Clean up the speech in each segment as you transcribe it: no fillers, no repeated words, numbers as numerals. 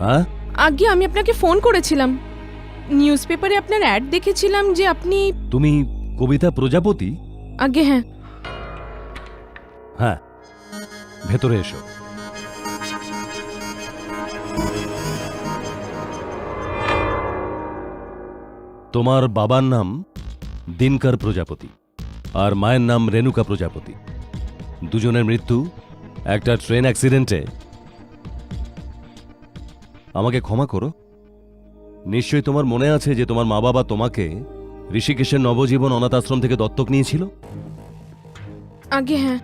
হ্যাঁ, আগে আমি আপনাকে ফোন করেছিলাম, নিউজ পেপারে আপনার অ্যাড দেখেছিলাম যে আপনি। তুমি কবিতা প্রজাপতি? আগে হ্যাঁ। হ্যাঁ, ভেতরে এসো। তোমার বাবার নাম দিনকর প্রজাপতি আর মায়ের নাম রেণুকা প্রজাপতি। দুজনের মৃত্যু একটা ট্রেন অ্যাক্সিডেন্টে। আমাকে ক্ষমা করো, নিশ্চয়ই তোমার মনে আছে যে তোমার মা বাবা তোমাকে ঋষিকেশের নবজীবন অনাথ আশ্রম থেকে দত্তক নিয়েছিল। আগে হ্যাঁ,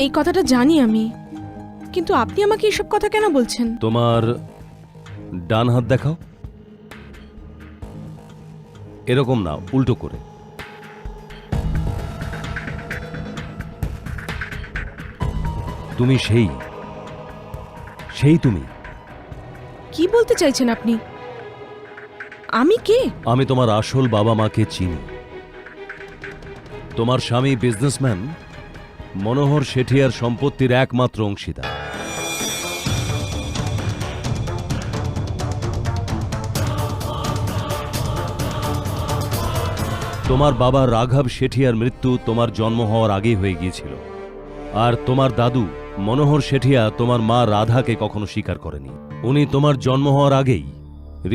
এই কথাটা জানি আমি, কিন্তু আপনি আমাকে এসব কথা কেন বলছেন? তোমার ডান হাত দেখাও। এরকম না, উল্টো করে। তুমি সেই তুমি। কি বলতে চাইছেন আপনি? আমি কে? আমি তোমার আসল বাবা মাকে চিনি। তোমার স্বামী বিজনেসম্যান মনোহর শেঠিয়ার সম্পত্তির একমাত্র অংশীদার। তোমার বাবা রাঘব শেঠিয়ার মৃত্যু তোমার জন্ম হওয়ার আগেই হয়ে গিয়েছিল, আর তোমার দাদু মনোহর শেঠিয়া তোমার মা রাধাকে কখনো স্বীকার করেনি। উনি তোমার জন্ম হওয়ার আগেই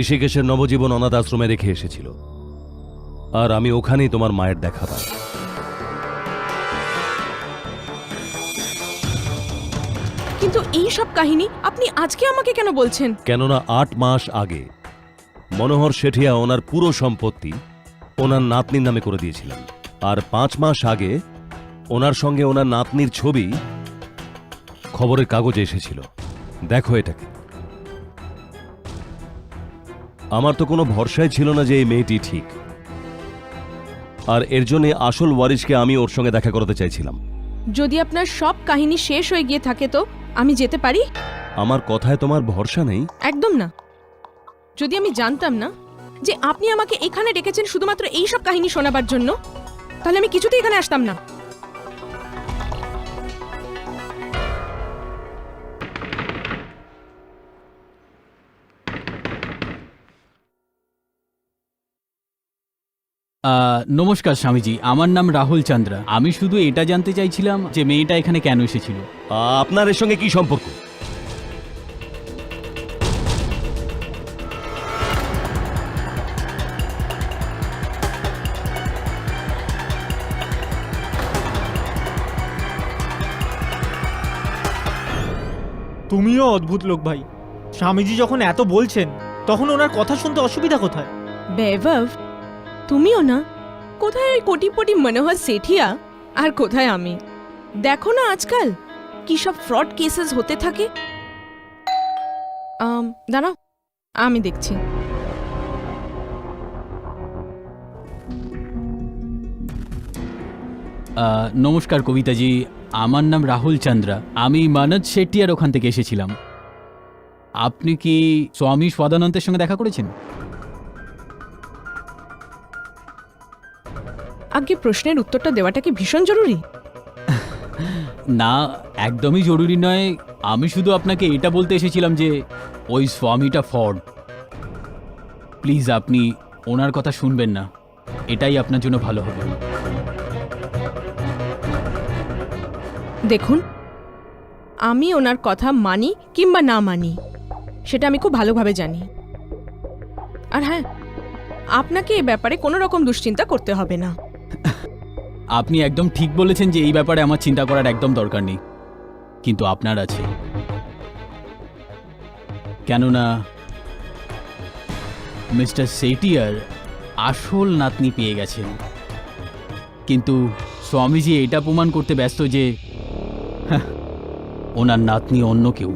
ঋষিকেশের নবজীবন অনাথ আশ্রমে রেখে এসেছিল, আর আমি ওখানেই তোমার মায়ের দেখা পাই। কিন্তু এই সব কাহিনী আপনি আজকে আমাকে কেন বলছেন? কেননা 8 মাস আগে মনোহর শেঠিয়া ওনার পুরো সম্পত্তি ওনার নাতনির নামে করে দিয়েছিলেন, আর 5 মাস আগে ওনার সঙ্গে ওনার নাতনির ছবি খবরের কাগজে এসেছিল। দেখো এটাকে। আমার তো কোনো ভরসাই ছিল না যে এই মেয়েটি ঠিক, আর এর জন্য আসল ওয়ারিশকে আমি ওর সঙ্গে দেখা করতে চাইছিলাম। যদি আপনার সব কাহিনী শেষ হয়ে গিয়ে থাকে তো আমি যেতে পারি? আমার কথায় তোমার ভরসা নেই? একদম না। যদি আমি জানতাম না যে আপনি আমাকে এখানে ডেকেছেন শুধুমাত্র এই সব কাহিনী শোনাবার জন্য, তাহলে আমি কিছুতেই এখানে আসতাম না। নমস্কার স্বামীজি, আমার নাম রাহুল চন্দ্রা। আমি শুধু এটা জানতে চাইছিলাম যে মেয়েটা এখানে কেন এসেছিল। আপনার এর সঙ্গে কি সম্পর্ক? তুমিও অদ্ভুত লোক ভাই। স্বামীজি যখন এত বলছেন তখন ওনার কথা শুনতে অসুবিধা কোথায়? বৈভব, তুমিও না? কোথায় ওই কোটিপটি মনোহর শেঠিয়া আর কোথায় আমি? দেখো না আজকাল কি সব ফ্রড কেসেস হতে থাকে। দাঁড়াও, আমি দেখছি। নমস্কার কবিতাজি, আমার নাম রাহুল চন্দ্রা। আমি মানজ শেট্টিয়ার ওখান থেকে এসেছিলাম। আপনি কি স্বামী সদানন্দের সঙ্গে দেখা করেছেন? আগে প্রশ্নের উত্তরটা দেওয়াটা কি ভীষণ জরুরি? না, একদমই জরুরি নয়। আমি শুধু আপনাকে এটা বলতে এসেছিলাম যে ওই স্বামীটা ফ্রড। প্লিজ আপনি ওনার কথা শুনবেন না, এটাই আপনার জন্য ভালো হবে। দেখুন, আমি ওনার কথা মানি কিংবা না মানি সেটা আমি খুব ভালোভাবে জানি। আর হ্যাঁ, আপনাকে এ ব্যাপারে কোনো রকম দুশ্চিন্তা করতে হবে না। আপনি একদম ঠিক বলেছেন যে এই ব্যাপারে আমার চিন্তা করার একদম দরকার নেই, কিন্তু আপনার আছে। কেননা মিস্টার শেঠিয়ার আসল নাতনি পেয়ে গেছেন, কিন্তু স্বামীজি এটা প্রমাণ করতে ব্যস্ত যে ওনার নাতনি অন্য কেউ।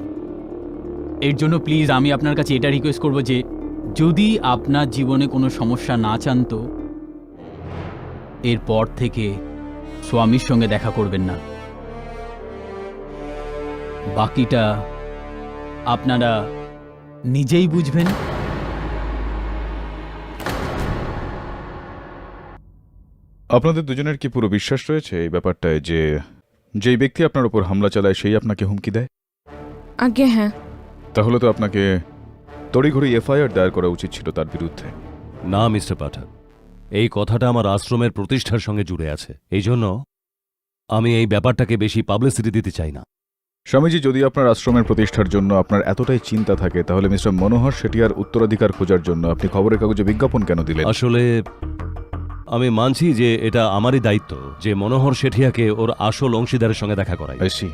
এর জন্য প্লিজ আমি আপনার কাছে এটা রিকোয়েস্ট করব যে যদি আপনার জীবনে কোনো সমস্যা না চান তো এরপর থেকে স্বামীর সঙ্গে দেখা করবেন না। বাকিটা আপনারা নিজেই বুঝবেন। আপনাদের দুজনের কি পুরো বিশ্বাস রয়েছে এই ব্যাপারটায় যে যেই ব্যক্তি আপনার উপর হামলা চালায় সেই আপনাকে হুমকি দেয়? আগে হ্যাঁ, তাহলে তো আপনাকে তড়িঘড়ি এফআইআর দায়ের করা উচিত ছিল তার বিরুদ্ধে। না মিস্টার পাঠক, এই কথাটা আমার আশ্রমের প্রতিষ্ঠার সঙ্গে জুড়ে আছে, এই জন্য আমি এই ব্যাপারটাকে বেশি পাবলিসিটি দিতে চাই না। স্বামীজি, যদি আপনার আশ্রমের প্রতিষ্ঠার জন্য আপনার এতটাই চিন্তা থাকে, তাহলে মিস্টার মনোহর শেঠিয়ার উত্তরাধিকার খোঁজার জন্য আপনি খবরের কাগজে বিজ্ঞাপন কেন দিলেন? আসলে আমি মানছি যে এটা আমারই দায়িত্ব যে মনোহর শেঠিয়াকে ওর আসল অংশীদারের সঙ্গে দেখা করাই। I see.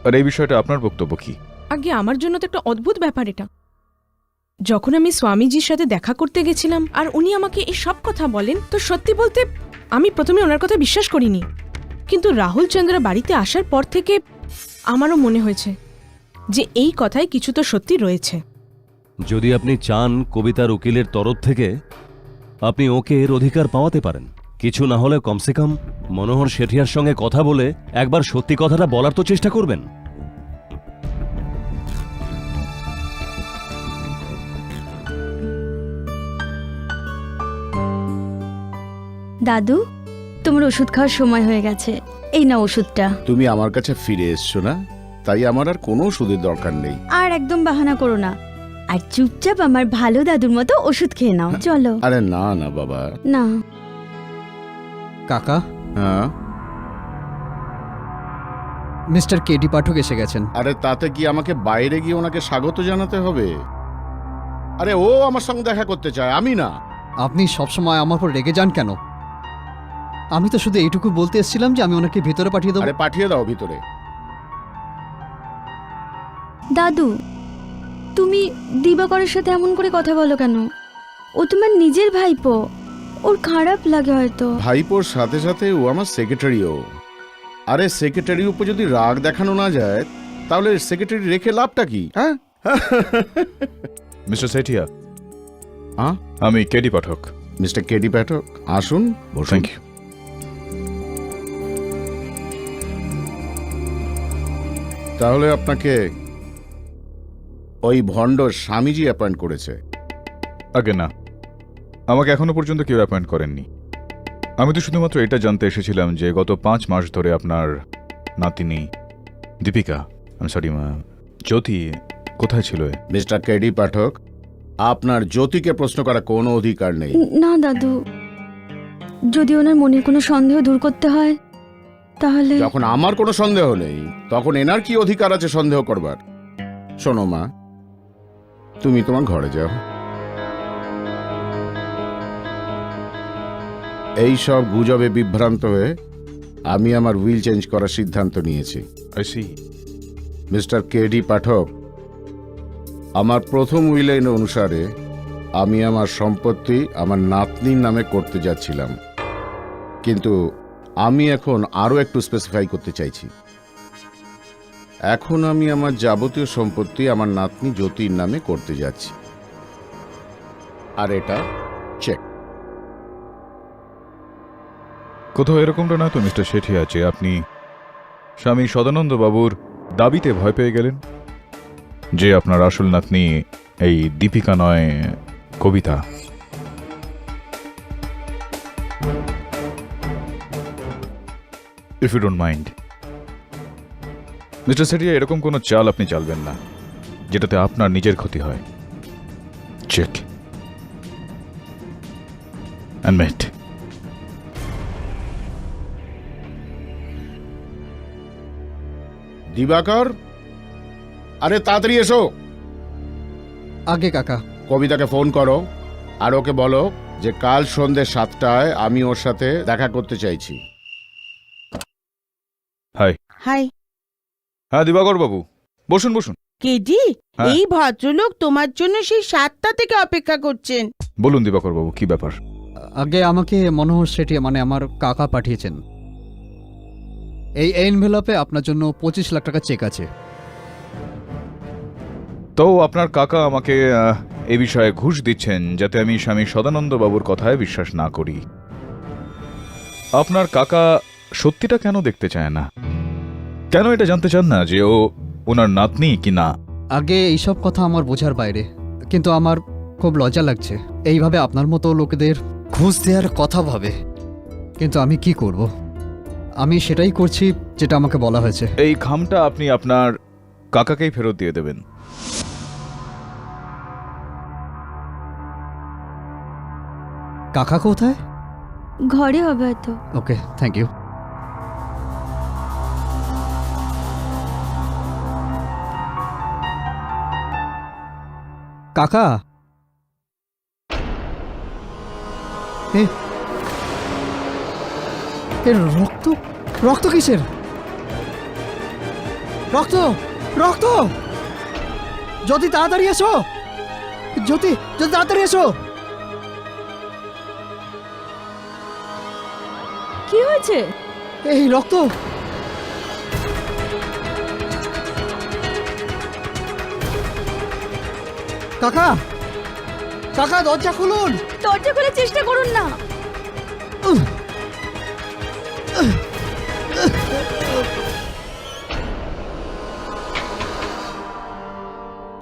আর এই বিষয়টা আপনার বক্তব্য কি? আগে আমার জন্য তো একটা অদ্ভুত ব্যাপার এটা। যখন আমি স্বামীজির সাথে দেখা করতে গেছিলাম আর উনি আমাকে এই সব কথা বলেন, তো সত্যি বলতে আমি প্রথমে ওনার কথা বিশ্বাস করিনি, কিন্তু রাহুল চন্দ্র বাড়িতে আসার পর থেকে আমারও মনে হয়েছে যে এই কথায় কিছু তো সত্যি রয়েছে। যদি আপনি চান কবিতার উকিলের তরফ থেকে আপনি ওকে এর অধিকার পাওয়াতে পারেন, কিছু না হলে কমসে কম মনোহর শেঠিয়ার সঙ্গে কথা বলে একবার সত্যি কথাটা বলার তো চেষ্টা করবেন। দাদু, তোমার ওষুধ খাওয়ার সময় হয়ে গেছে, এই না ওষুধটা। তুমি আমার কাছে ফিরে এসছো না, তাই আমার আর কোনো ওষুধের দরকার নেই। আর একদম বাহানা করো না, আর চুপচাপ আমার ভালো দাদুর মতো ওষুধ খেয়ে নাও। চলো। আরে না না বাবা। না। কাকা, হ্যাঁ, মিস্টার কেডি পাঠক এসে গেছেন। আরে তাতে কি আমাকে বাইরে গিয়ে ওনাকে স্বাগত জানাতে হবে? আরে ও আমার সঙ্গে দেখা করতে চায়, আমি না। আপনি সবসময় আমার উপর রেগে যান কেন? আমি তো শুধু এইটুকু বলতে এসেছিলাম যে আমি ওনাকে ভিতরে পাঠিয়ে দেবো। আরে পাঠিয়ে দাও ভিতরে। দাদু, তুমি দিবাকরের সাথে এমন করে কথা বলো কেন? ও তোমার নিজের ভাইপো, ওর খারাপ লাগে হয়তো। ভাইপোর সাথে সাথে ও আমার সেক্রেটারিও। আরে সেক্রেটারির উপর যদি রাগ দেখানো না যায়, তাহলে সেক্রেটারি রেখে লাভটা কি? হ্যাঁ, মিস্টার শেঠিয়া, হ্যাঁ, আমি K D Pathak. Mister KD Pathak, আসুন বসুন। Thank you. তাহলে আপনাকে ওই ভণ্ড স্বামীজি অ্যাপয়েন্ট করেছে? আগে না, আমাকে এখনো পর্যন্ত কেউ অ্যাপয়েন্ট করেননি। আমি তো শুধুমাত্র এটা জানতে এসেছিলাম যে গত 5 মাস ধরে আপনার নাতিনি দীপিকা, সরি জ্যোতি কোথায় ছিল? মিস্টার কেডি পাঠক, আপনার জ্যোতিকে প্রশ্ন করার কোনো অধিকার নেই। না দাদু, যদি ওনার মনের কোনো সন্দেহ দূর করতে হয় তাহলে। যখন আমার কোনো সন্দেহ নেই, তখন এনার কি অধিকার আছে সন্দেহ করবার? শোনো মা, তুমি তোমার ঘরে যাও। এই সব গুজবে বিভ্রান্ত হয়ে আমি আমার উইল চেঞ্জ করার সিদ্ধান্ত নিয়েছি। I see. Mister KD Pathak, আমার প্রথম উইল অনুসারে আমি আমার সম্পত্তি আমার নাতনির নামে করতে যাচ্ছিলাম, কিন্তু আমি এখন আরও একটু স্পেসিফাই করতে চাইছি। এখন আমি আমার যাবতীয় সম্পত্তি আমার নাতনি জ্যোতির নামে করতে যাচ্ছি, আর এটা চেক। কোথাও এরকমটা না তো মিস্টার শেঠিয়া যে আপনি স্বামী সদানন্দ বাবুর দাবিতে ভয় পেয়ে গেলেন যে আপনার আসল নাতনি এই দীপিকা নয়, Kabita? If you don't mind mister Sethia, এরকম কোনো চাল আপনি চালবেন না যেটাতে আপনার নিজের ক্ষতি হয়। চেক অ্যান্ড মেট। দিবাকর, আরে তাড়াতাড়ি এসো। আগে কাকা। কবিতাকে ফোন করো আর ওকে বলো যে কাল সন্ধ্যে 7টায় আমি ওর সাথে দেখা করতে চাইছি। হাই। হাই হ্যাঁ দিবাকর বাবু, বসুন বসুন। কেডি, হ্যাঁ। এই ভদ্রলোক তোমার জন্য সেই 7টা থেকে অপেক্ষা করছেন। বলুন দিবাকর বাবু, কি ব্যাপার? আগে আমাকে মনোহর শেঠিয়া মানে আমার কাকা পাঠিয়েছেন। এই এনভেলপে আপনার জন্য 25 লাখ টাকা চেক আছে। তো আপনার কাকা আমাকে এ বিষয়ে ঘুষ দিচ্ছেন যাতে আমি স্বামী সদানন্দ বাবুর কথায় বিশ্বাস না করি। আপনার কাকা সত্যিটা কেন দেখতে চায় না? কেন এটা জানতে চান না যে ও ওনার নাতনি কি না? আগে এইসব কথা আমার বোঝার বাইরে, কিন্তু আমার খুব লজ্জা লাগছে এইভাবে আপনার মতো লোকেদের ঘুষ দেওয়ার কথা ভাবে। কিন্তু আমি কি করব? আমি সেটাই করছি যেটা আমাকে বলা হয়েছে। এই খামটা আপনি আপনার কাকাকেই ফেরত দিয়ে দেবেন। কাকা কোথায়? ঘরে হবে হয়তো। ওকে, থ্যাংক ইউ। কাকা, এ এ রক্ত, রক্ত কিসের? রক্ত, রক্ত! জ্যোতি তাড়াতাড়ি এসো! জ্যোতি, জ্যোতি তাড়াতাড়ি এসো! কি হয়েছে? এই রক্ত! কাকা, কাকা দরজা খুলুন! দরজা খোলার চেষ্টা করুন না।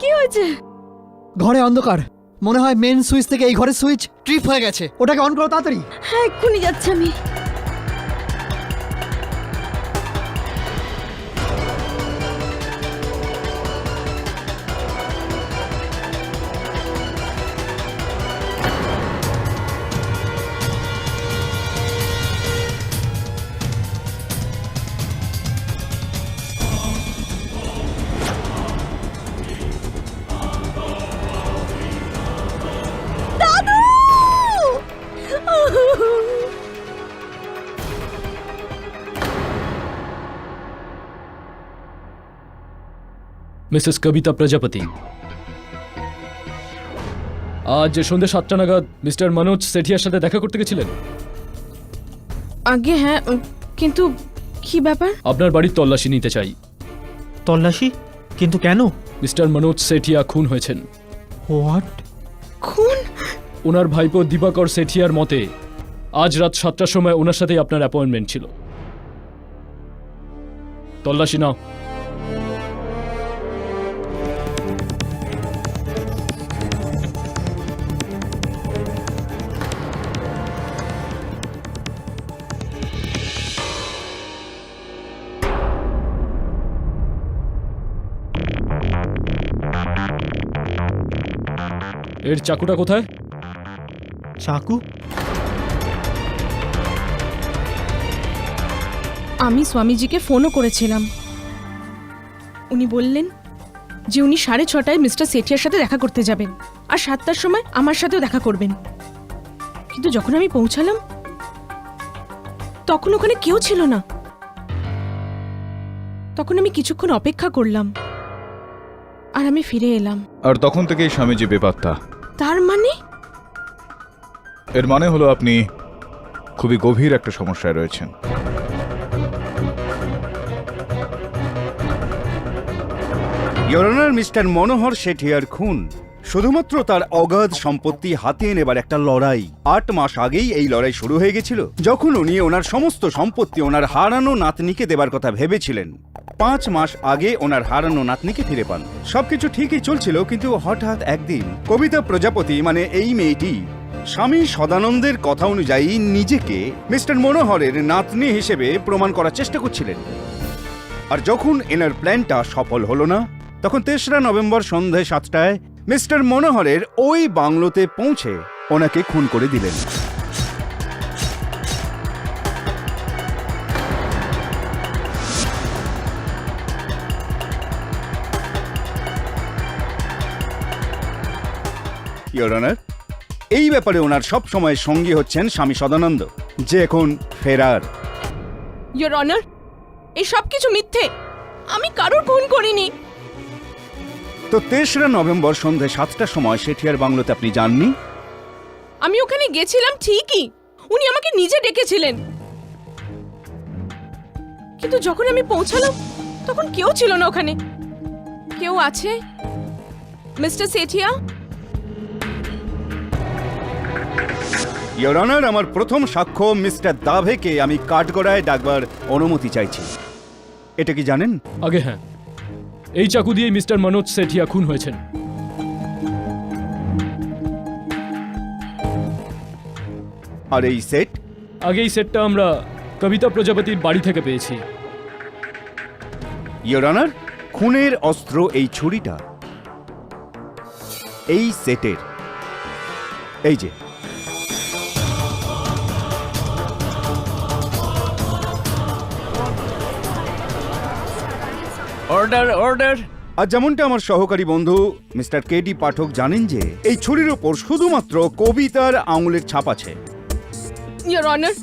কি হয়েছে? ঘরে অন্ধকার, মনে হয় মেন সুইচ থেকে এই ঘরের সুইচ ট্রিপ হয়ে গেছে। ওটাকে অন করো তাড়াতাড়ি। হ্যাঁ, এক্ষুনি যাচ্ছি আমি। মিসেস কবিতা প্রজাপতি, আজ সন্ধ্যে 7টা নাগাদ মিস্টার মনোজ সেঠিয়ার সাথে দেখা করতে গেছিলেন। আগে হ্যাঁ, কিন্তু কি ব্যাপার? আপনার বাড়ির তল্লাশি নিতে চাই। তল্লাশি? কিন্তু কেন? মিস্টার মনোজ সেঠিয়া খুন হয়েছেন। হোয়াট? খুন? ওনার ভাইপো দিবাকর সেঠিয়ার মতে আজ রাত 7টার সময় ওনার সাথে আপনার অ্যাপয়েন্টমেন্ট ছিল। তল্লাশি নাও। এর চাকুটা কোথায়? চাকু? আমি স্বামীজিকে ফোনও করেছিলাম। উনি বললেন যে উনি 6:30টায় মিস্টার সেঠিয়ার সাথে দেখা করতে যাবেন, আর 7টার সময় আমার সাথেও দেখা করবেন। কিন্তু যখন আমি পৌঁছালাম তখন ওখানে কেউ ছিল না। তখন আমি কিছুক্ষণ অপেক্ষা করলাম, আর আমি ফিরে এলাম। আর তখন থেকেই স্বামীজি বেপাত্তা। তার মানে? এর মানে হলো আপনি খুবই গভীর একটা সমস্যায় রয়েছেন। ইওর অনার, মিস্টার মনোহর শেঠিয়ার খুন শুধুমাত্র তার অগাধ সম্পত্তি হাতিয়ে নেবার একটা লড়াই। 8 মাস আগেই এই লড়াই শুরু হয়ে গেছিল, যখন উনি ওনার সমস্ত সম্পত্তি ওনার হারানো নাতনিকে দেবার কথা ভেবেছিলেন। 5 মাস আগে ওনার হারানো নাতনিকে ফিরে পান। সবকিছু ঠিকই চলছিল, কিন্তু হঠাৎ একদিন কবিতা প্রজাপতি, মানে এই মেয়েটি, স্বামী সদানন্দের কথা অনুযায়ী নিজেকে মিস্টার মনোহরের নাতনি হিসেবে প্রমাণ করার চেষ্টা করছিলেন। আর যখন এনার প্ল্যানটা সফল হলো না, তখন 3রা নভেম্বর সন্ধ্যে 7টায় মিস্টার মনোহরের ওই বাংলোতে পৌঁছে ওনাকে খুন করে দিলেন। ইওর অনার, এই ব্যাপারে ওনার সব সময় সঙ্গী হচ্ছেন স্বামী সদানন্দ, যে এখন ফেরার। ইওর অনার, এই সব কিছু মিথ্যে। আমি কারোর খুন করিনি। তো 3রা নভেম্বর সন্ধ্যে 7টার সময় শেঠিয়ার বাংলোতে আপনি যাননি? আমি ওখানে গেছিলাম ঠিকই, উনি আমাকে নিজে ডেকেছিলেন, কিন্তু যখন আমি পৌঁছালাম তখন কেউ ছিল না ওখানে। কেউ আছে মিস্টার সেঠিয়া? ইওর অনার, আমার প্রথম সাক্ষ্য মিস্টার দাভেকে আমি কাঠগড়ায় ডাকবার অনুমতি চাইছি। এটা কি জানেন? আগে হ্যাঁ, এই চাকু দিয়ে মিস্টার মনোজ সেঠিয়া খুন হয়েছেন। আর এই সেট? আগে এই সেটটা আমরা কবিতা প্রজাপতির বাড়ি থেকে পেয়েছি। ইওর অনার, খুনের অস্ত্র এই ছুরিটা এই সেটের, এই যে অর্ডার অর্ডার। আর যেমনটা আমার সহকারী বন্ধু মিস্টার কেডি পাঠক জানেন যে এই ছুরির ওপর শুধুমাত্র কবিতার আঙুলের ছাপ আছে। ইয়োর অনার,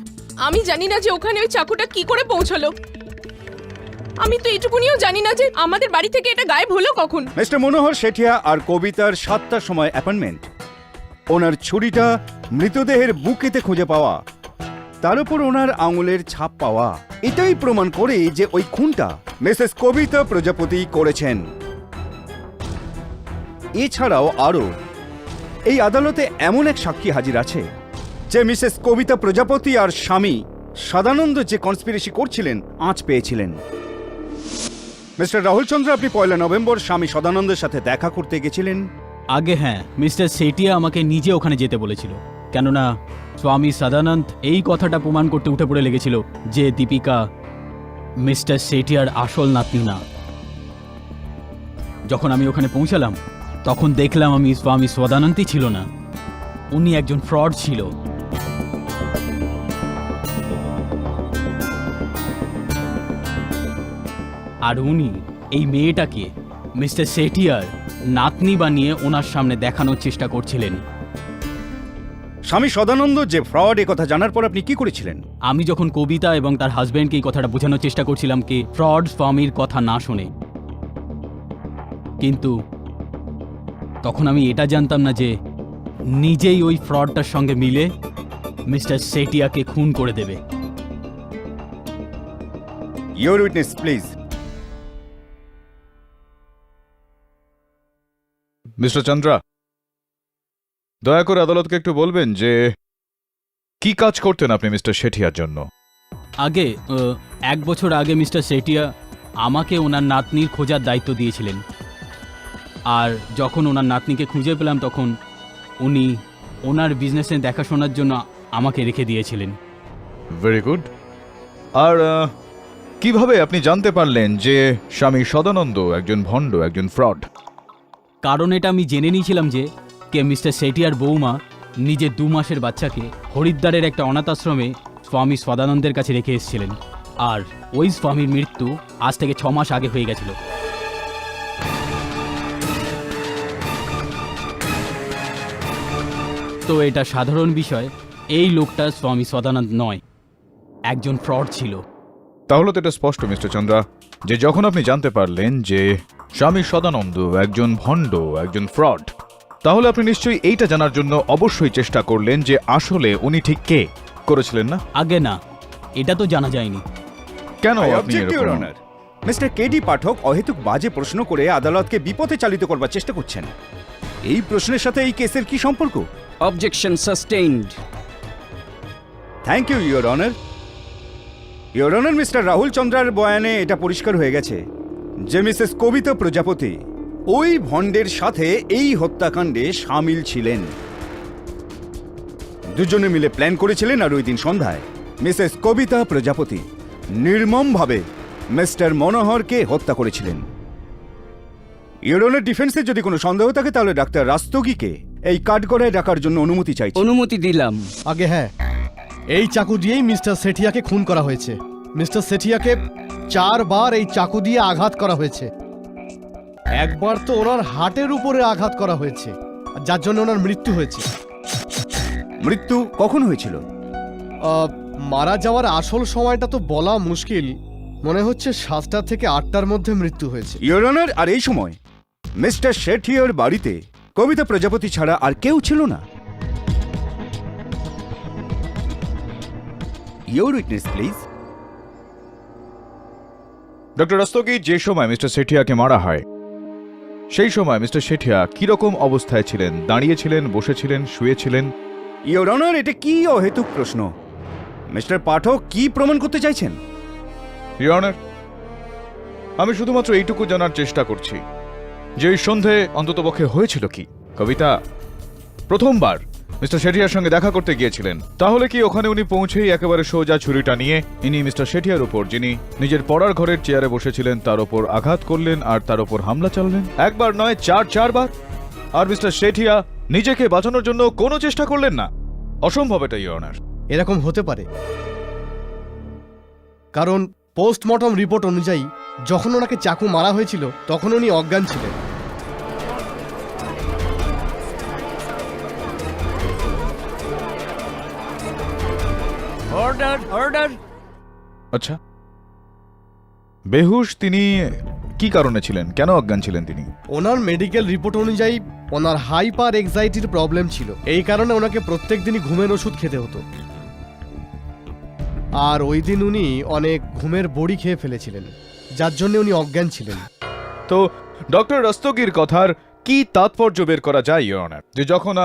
আমি জানি না যে ওখানে ওই চাকুটা কি করে পৌঁছলো। আমি তো এটুকুনিও জানি না যে আমাদের বাড়ি থেকে এটা গায়েব হলো কখন। মিস্টার মনোহর শেঠিয়া আর কবিতার 7টার সময় অ্যাপয়েন্টমেন্ট। ওনার ছুরিটা মৃতদেহের বুকেতে খুঁজে পাওয়া, তার উপর ওনার আঙুলের ছাপ পাওয়া, এটাই প্রমাণ করে যে ওই খুনটা মিসেস কবিতা প্রজাপতি করেছেন। এছাড়াও আরো এই আদালতে এমন এক সাক্ষী হাজির আছে যে মিসেস কবিতা প্রজাপতি আর স্বামী সদানন্দ যে কনস্পিরেসি করছিলেন আঁচ পেয়েছিলেন। মিস্টার রাহুল চন্দ্র, আপনি 1 নভেম্বর স্বামী সদানন্দের সাথে দেখা করতে গেছিলেন। আগে হ্যাঁ, মিস্টার সেটিয়া আমাকে নিজে ওখানে যেতে বলেছিল, কেননা স্বামী সদানন্দ এই কথাটা প্রমাণ করতে উঠে পড়ে লেগেছিল যে দীপিকা মিস্টার সেটিয়ার আসল নাতনি না। যখন আমি ওখানে পৌঁছালাম তখন দেখলাম আমি স্বামী সদানন্দই ছিল না, উনি একজন ফ্রড ছিল। আর উনি এই মেয়েটাকে মিস্টার সেটিয়ার নাতনি বানিয়ে ওনার সামনে দেখানোর চেষ্টা করছিলেন। স্বামী সদানন্দ যে ফ্রড এ কথা জানার পর আপনি কি করেছিলেন? আমি যখন কবিতা এবং তার হাজব্যান্ডকে এই কথাটা বোঝানোর চেষ্টা করছিলাম কি ফ্রড স্বামীর কথা না শুনে, কিন্তু তখন আমি এটা জানতাম না যে নিজেই ওই ফ্রডটার সঙ্গে মিলে মিস্টার সেটিয়াকে খুন করে দেবে। Your witness please. Mister Chandra, দয়া করে আদালতকে একটু বলবেন যে কি কাজ করতেন আপনি মিস্টার শেঠিয়ার জন্য? আগে 1 বছর আগে মিস্টার সেটিয়া আমাকে ওনার নাতনির খোঁজার দায়িত্ব দিয়েছিলেন, আর যখন ওনার নাতনিকে খুঁজে পেলাম তখন উনি ওনার বিজনেসে দেখাশোনার জন্য আমাকে রেখে দিয়েছিলেন। Very good. আর কিভাবে আপনি জানতে পারলেন যে স্বামী সদানন্দ একজন ভণ্ড, একজন ফ্রড? কারণ এটা আমি জেনে নিয়েছিলাম যে মিস্টার সেটিয়ার বৌমা নিজের 2 মাসের বাচ্চাকে হরিদ্বারের একটা অনাথ আশ্রমে স্বামী সদানন্দের কাছে রেখে এসেছিলেন, আর ওই স্বামীর মৃত্যু আজ থেকে 6 মাস আগে হয়ে গেছিল। তো এটা সাধারণ বিষয়, এই লোকটা স্বামী সদানন্দ নয়, একজন ফ্রড ছিল। তাহলে তো এটা স্পষ্ট মিস্টার চন্দ্রা যে যখন আপনি জানতে পারলেন যে স্বামী সদানন্দ একজন ভণ্ড, একজন ফ্রড, তাহলে আপনি নিশ্চয়ই এইটা জানার জন্য অবশ্যই চেষ্টা করলেন যে আসলে উনি ঠিক কে করেছিলেন না? আগে না, এটা তো জানা যায়নি। কেন I আপনি object, Your এরকম? Honor. মিস্টার কেডি পাঠক অহেতুক বাজে প্রশ্ন করে আদালতকে বিপথে চালিত করবার চেষ্টা করছেন। এই প্রশ্নের সাথে এই কেসের কি সম্পর্ক? Objection sustained. Thank you your honour. Your honour, mister Rahul চন্দ্রার বয়ানে এটা পরিষ্কার হয়ে গেছে যে মিসেস কবিতা প্রজাপতি ওই ভণ্ডের সাথে এই হত্যাকাণ্ডে সামিল ছিলেন। দুজনে মিলে প্ল্যান করেছিলেন, আর ওই দিন সন্ধ্যায় মিসেস কবিতা প্রজাপতি নির্মমভাবে মিস্টার মনোহরকে হত্যা করেছিলেন। ইয়োর অনার, ডিফেন্সে যদি কোনো সন্দেহ থাকে তাহলে ডাক্তার রাস্তগিকে এই কাঠগড়ায় ডাকার জন্য অনুমতি চাইছি। অনুমতি দিলাম। আগে হ্যাঁ, এই চাকু দিয়েই মিস্টার সেঠিয়াকে খুন করা হয়েছে। মিস্টার সেঠিয়াকে 4 বার এই চাকু দিয়ে আঘাত করা হয়েছে। একবার তো ওনার হার্টের উপরে আঘাত করা হয়েছে, যার জন্য ওনার মৃত্যু হয়েছে। মৃত্যু কখন হয়েছিল? মারা যাওয়ার আসল সময়টা তো বলা মুশকিল, মনে হচ্ছে 7টা থেকে 8টার মধ্যে মৃত্যু হয়েছে। ইয়োর অনার, আর এই সময় মিস্টার শেঠিয়ার বাড়িতে কবিতা প্রজাপতি ছাড়া আর কেউ ছিল না। Your witness please. ডক্টর রস্তগি, যে সময় মিস্টার শেঠিয়াকে মারা হয় সেই সময় মিস্টার শেঠিয়া কিরকম অবস্থায় ছিলেন? দাঁড়িয়েছিলেন, বসেছিলেন, শুয়েছিলেন? ইয়োর অনার, এটা কি অহেতুক প্রশ্ন? মিস্টার পাঠক কি প্রমাণ করতে চাইছেন? ইয়োর অনার, আমি শুধুমাত্র এইটুকু জানার চেষ্টা করছি যে ওই সন্ধে অন্ততপক্ষে হয়েছিল কি। কবিতা প্রথমবার মিস্টার শেঠিয়ার সঙ্গে দেখা করতে গিয়েছিলেন, তাহলে কি ওখানে উনি পৌঁছেই একেবারে সোজা ছুরিটা নিয়ে ইনি মিস্টার শেঠিয়ার উপর, যিনি নিজের পড়ার ঘরের চেয়ারে বসেছিলেন, তার উপর আঘাত করলেন আর তার উপর হামলা চালালেন? একবার নয়, চারবার। আর মিস্টার শেঠিয়া নিজেকে বাঁচানোর জন্য কোনো চেষ্টা করলেন না? অসম্ভব এটা, ইওর অনার। এরকম হতে পারে, কারণ পোস্টমর্টম রিপোর্ট অনুযায়ী যখন ওনাকে চাকু মারা হয়েছিল তখন উনি অজ্ঞান ছিলেন। অর্ডার অর্ডার আচ্ছা, বেহুশ তিনি কি কারণে ছিলেন? কেন অজ্ঞান ছিলেন তিনি? ওনার মেডিকেল রিপোর্ট অনুযায়ী ওনার হাইপার এক্সাইটির প্রবলেম ছিল, এই কারণে ওনাকে প্রত্যেক দিনই ঘুমের ওষুধ খেতে হতো। আর ওই দিন উনি অনেক ঘুমের বড়ি খেয়ে ফেলেছিলেন, যার জন্য উনি অজ্ঞান ছিলেন। তো ডক্টর রস্তগীর কথার কি তাৎপর্য বের করা যায়, ইওর অনার, যে যখন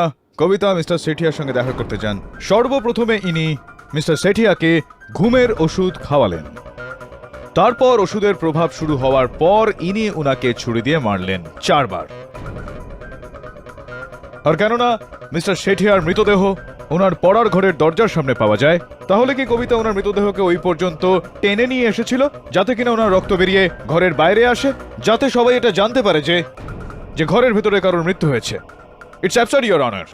কবিতা মিস্টার শেঠিয়ার সঙ্গে দেখা করতে যান, সর্বপ্রথমে ইনি মিস্টার শেঠিয়াকে ঘুমের ওষুধ খাওয়ালেন, তারপর ওষুধের প্রভাব শুরু হওয়ার পর ইনি উনাকে ছুরি দিয়ে মারলেন 4 বার। আর কেননা মিস্টার শেঠিয়ার মৃতদেহ ওনার পড়ার ঘরের দরজার সামনে পাওয়া যায়, তাহলে কি কবিতা ওনার মৃতদেহকে ওই পর্যন্ত টেনে নিয়ে এসেছিল, যাতে কিনা ওনার রক্ত বেরিয়ে ঘরের বাইরে আসে, যাতে সবাই এটা জানতে পারে যে ঘরের ভেতরে কারোর মৃত্যু হয়েছে? It's absurd, your honour.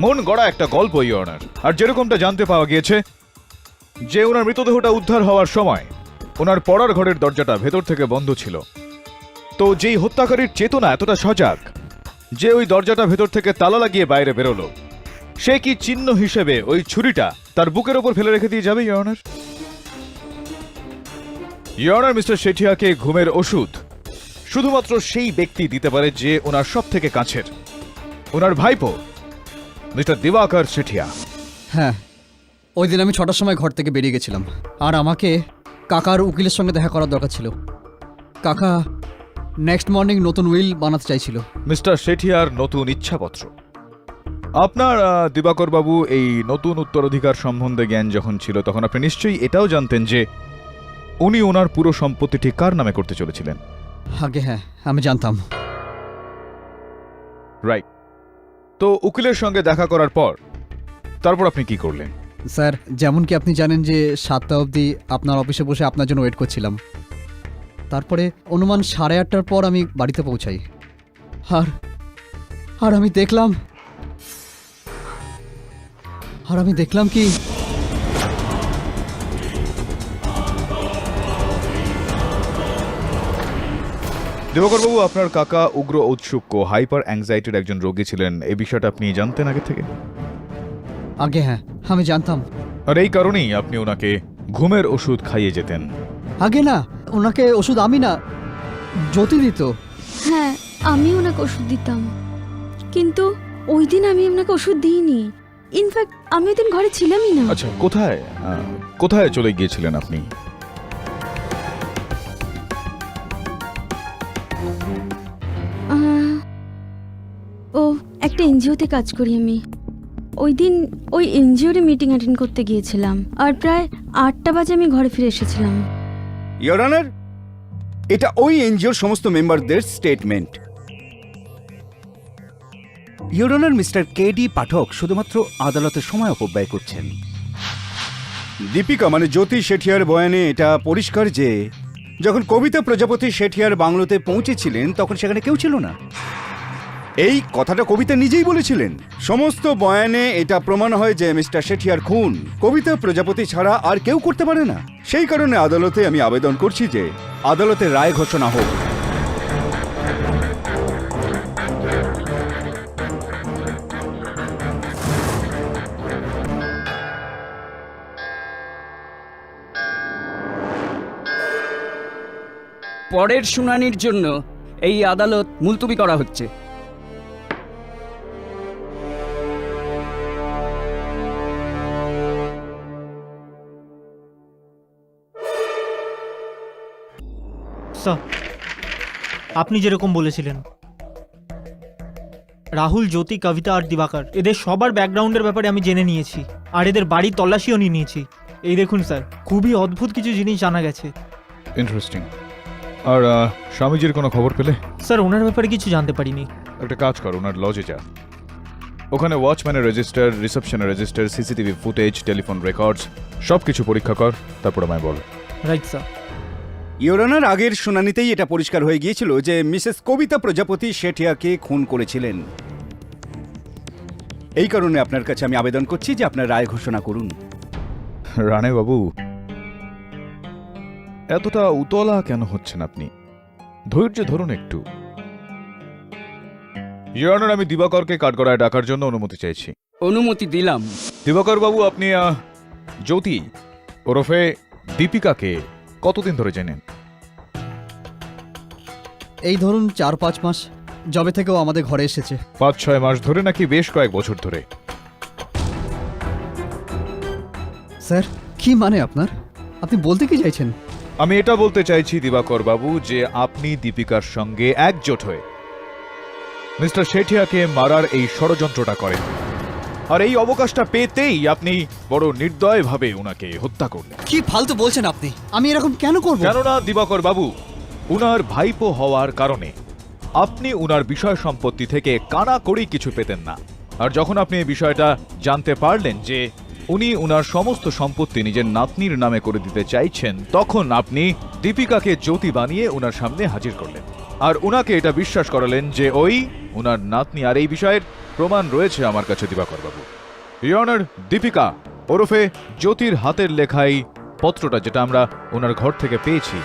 মন গড়া একটা গল্প, ইওর অনার। আর যেরকমটা জানতে পাওয়া গিয়েছে যে ওনার মৃতদেহটা উদ্ধার হওয়ার সময় ওনার পড়ার ঘরের দরজাটা ভেতর থেকে বন্ধ ছিল। তো যেই হত্যাকারীর চেতনা এতটা সজাগ যে ওই দরজাটা ভেতর থেকে তালা লাগিয়ে বাইরে বেরোলো, সে কি চিহ্ন হিসেবে ওই ছুরিটা তার বুকের ওপর ফেলে রেখে দিয়ে যাবে, your honour? Your honour, mister শেঠিয়াকে ঘুমের ওষুধ শুধুমাত্র সেই ব্যক্তি দিতে পারে যে ওনার সব থেকে কাছের, ওনার ভাইপো মিস্টার দিবাকর শেঠিয়া। হ্যাঁ, ওই দিন আমি 6টার সময় ঘর থেকে বেরিয়ে গেছিলাম, আর আমাকে কাকার উকিলের সঙ্গে দেখা করার দরকার ছিল। কাকা নেক্সট মর্নিং নতুন উইল বানাতে চাইছিল। মিস্টার শেঠিয়ার নতুন ইচ্ছাপত্র। আপনার দিবাকর বাবু এই নতুন উত্তরাধিকার সম্বন্ধে জ্ঞান যখন ছিল, তখন আপনি নিশ্চয়ই এটাও জানতেন যে উনি ওনার পুরো সম্পত্তিটি কার নামে করতে চলেছিলেন। আগে হ্যাঁ, আমি জানতাম। রাইট। তো উকিলের সঙ্গে দেখা করার পর তারপর আপনি কি করলেন? স্যার, যেমন কি আপনি জানেন যে 7টা অবধি আপনার অফিসে বসে আপনার জন্য ওয়েট করছিলাম। তারপরে অনুমান 8:30টার পর আমি বাড়িতে পৌঁছাই, আর আমি দেখলাম কি দিবাকরবাবু, আপনার কাকা উগ্র ঔৎসুক্য হাইপার অ্যাংজাইটির একজন রোগী ছিলেন, এই বিষয়টা আপনি জানতেন আগে থেকে? আগে হ্যাঁ, আমি জানতাম। আর এই কারণেই আপনি ওনাকে ঘুমের ওষুধ খাইয়ে যেতেন? আগে না, ওনাকে ওষুধ আমি না, জ্যোতি দিত। হ্যাঁ, আমি ওনাকে ওষুধ দিতাম, কিন্তু ওই দিন আমি ওনাকে ওষুধ দিইনি। ইনফ্যাক্ট আমি ওই দিন ঘরে ছিলামই না। আচ্ছা, কোথায় চলে গিয়েছিলেন আপনি? একটা এনজিওতে কাজ করি আমি। ওই দিন ওই এনজিওর মিটিং অ্যাটেন্ড করতে গিয়েছিলাম, আর প্রায় 8টা বাজে আমি ঘরে ফিরে এসেছিলাম। ইওর অনার, এটা ওই এনজিওর সমস্ত মেম্বারদের statement. Your honour, mister KD Pathak শুধুমাত্র আদালতের সময় অপব্যয় করছেন। দীপিকা মানে জ্যোতি শেঠিয়ার বয়ানে এটা পরিষ্কার যে যখন কবিতা প্রজাপতি শেঠিয়ার বাংলোতে পৌঁছেছিলেন তখন সেখানে কেউ ছিল না। এই কথাটা কবিতা নিজেই বলেছিলেন। সমস্ত বয়ানে এটা প্রমাণ হয় যে মিস্টার শেঠিয়ার খুন কবিতা প্রজাপতি ছাড়া আর কেউ করতে পারে না। সেই কারণে আদালতে আমি আবেদন করছি যে আদালতের রায় ঘোষণা হোক। পরের শুনানির জন্য এই আদালত মুলতবি করা হচ্ছে। স্যার, আপনি যেরকম বলেছিলেন, রাহুল, জ্যোতি, কবিতা আর দিবাকর এদের সবার ব্যাকগ্রাউন্ডের ব্যাপারে আমি জেনে নিয়েছি, আর এদের বাড়ির তল্লাশিও নিয়ে নিয়েছি। এই দেখুন স্যার, খুবই অদ্ভুত কিছু জিনিস জানা গেছে। ইন্টারেস্টিং। আর স্বামীজির কোনো খবর পেলে? স্যার ওনার ব্যাপারে কিছু জানতে পারিনি। একটা কাজ কর, ওনার লজে যা। ওখানে ওয়াচম্যানের রেজিস্টার, রিসেপশনের register, CCTV footage, telephone records সব কিছু পরীক্ষা কর, তারপর আমায় বল। Right sir. ইওর অনার, আগের শুনানিতেই এটা পরিষ্কার হয়ে গিয়েছিল যে মিসেস কবিতা প্রজাপতি শেঠিয়াকে খুন করেছিলেন। এই কারণে আপনার কাছে আমি আবেদন করছি যে আপনার রায় ঘোষণা করুন। রানে বাবু, এতটা উতলা কেন হচ্ছেন আপনি? ধৈর্য ধরুন একটু। ইওর অনার, আমি দিবাকরকে কাঠগড়ায় ডাকার জন্য অনুমতি চাইছি। অনুমতি দিলাম। দিবাকর বাবু, আপনি জ্যোতি ওরফে দীপিকাকে কতদিন ধরে চেনেন? এই ধরুন 4-5 মাস, যবে থেকেও আমাদের ঘরে এসেছে। 5-6 মাস ধরে নাকি বেশ কয়েক বছর ধরে? স্যার কি মানে আপনার? আপনি বলতে কি চাইছেন? আমি এটা বলতে চাইছি দিবাকর বাবু যে আপনি দীপিকার সঙ্গে একজোট হয়ে মিস্টার শেঠিয়াকে মারার এই ষড়যন্ত্রটা করেন, আর এই অবকাশটা পেতেই আপনি বড় নির্দয়ভাবে উনাকে হত্যা করলেন। কি ফালতু বলছেন আপনি? আমি এরকম কেন করব? কেননা দিবাকর বাবু, উনার ভাইপো হওয়ার কারণে আপনি উনার বিষয় সম্পত্তি থেকে কানাকড়ি কিছু পেতেন না। আর যখন আপনি এই বিষয়টা জানতে পারলেন যে উনি উনার সমস্ত সম্পত্তি নিজের নাতনির নামে করে দিতে চাইছেন, তখন আপনি দীপিকাকে জ্যোতি বানিয়ে উনার সামনে হাজির করলেন আর উনাকে এটা বিশ্বাস করালেন যে ওই উনার নাতনি। আর এই বিষয়ের প্রমাণ রয়েছে আমার কাছে দিবাকর বাবু। ইওর অনার, দীপিকা ওরফে জ্যোতির হাতের লেখাই পত্রটা যেটা আমরা ওনার ঘর থেকে পেয়েছি,